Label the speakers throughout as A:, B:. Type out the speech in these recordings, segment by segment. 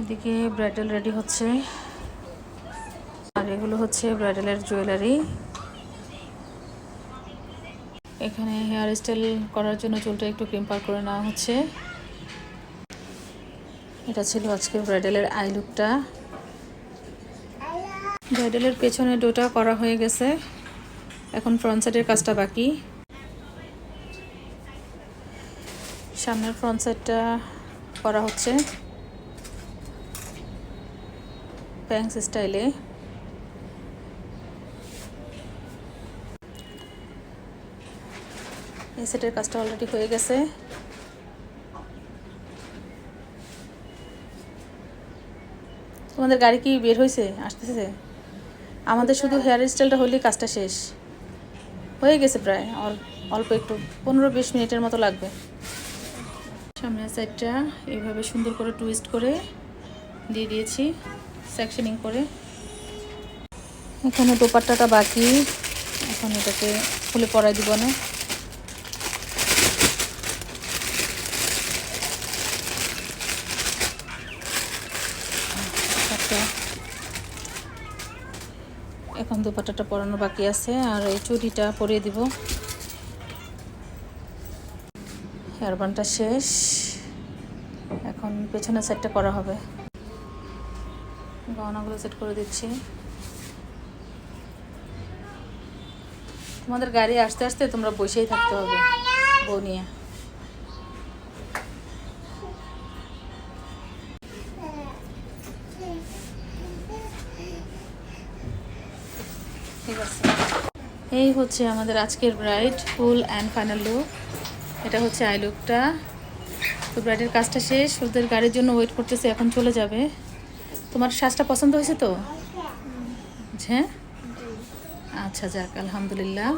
A: এদিকে bridal ready হচ্ছে, আর এগুলো হচ্ছে ব্রাইডালের জুয়েলারি। এখানে হেয়ার স্টাইল করার জন্য চুলটা একটু ক্রিম্পার করে নেওয়া হচ্ছে। এটা ছিল আজকের ব্রাইডালের আই লুকটা। ব্রাইডালের পেছনে ডোটা করা হয়ে গেছে, এখন ফ্রন্ট সাইডের কাজটা বাকি। সামনের ফ্রন্ট সাইডটা করা হচ্ছে ব্যাংকস স্টাইলে। এই সেটের কাজটা অলরেডি হয়ে গেছে। তোমাদের গাড়ি কি বের হয়েছে, আসতেছে? আমাদের শুধু হেয়ার স্টাইলটা হলেই কাজটা শেষ হয়ে গেছে, প্রায় অল্প একটু 15-20 মিনিটের মতো লাগবে। সামনের সাইডটা এইভাবে সুন্দর করে টুইস্ট করে দিয়ে দিয়েছি সেকশনিং করে। এখানে দোপাট্টাটা বাকি, এখন এটাকে খুলে পরাই দিব না। এখন দোপাট্টাটা পরানো বাকি আছে, আর এই চুড়িটা পরিয়ে দিব। হেয়ার বানটা শেষ, এখন পেছনের সাইডটা করা হবে। গহনাগুলো সেট করে দিচ্ছি। তোমাদের গাড়ি আসতে আসতে তোমরা বসেই থাকতে হবে বউ নিয়ে। ঠিক আছে, এই হচ্ছে আমাদের আজকের bride full and final look. এটা হচ্ছে আই লুকটা। তো ব্রাইডের কাজটা শেষ, ওদের গাড়ির জন্য ওয়েট করতেছে, এখন চলে যাবে। তোমার সাজটা পছন্দ হয়েছে তো? হ্যাঁ, আচ্ছা, যাক, আলহামদুলিল্লাহ।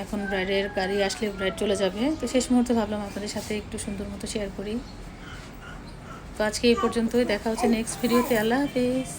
A: এখন ব্রাইডের গাড়ি আসলে ব্রাইড চলে যাবে, তো শেষ মুহূর্তে ভাবলাম আপনাদের সাথে একটু সুন্দর মতো শেয়ার করি। তো আজকে এই পর্যন্তই, দেখা হচ্ছে নেক্সট ভিডিওতে। আল্লাহ হাফেজ।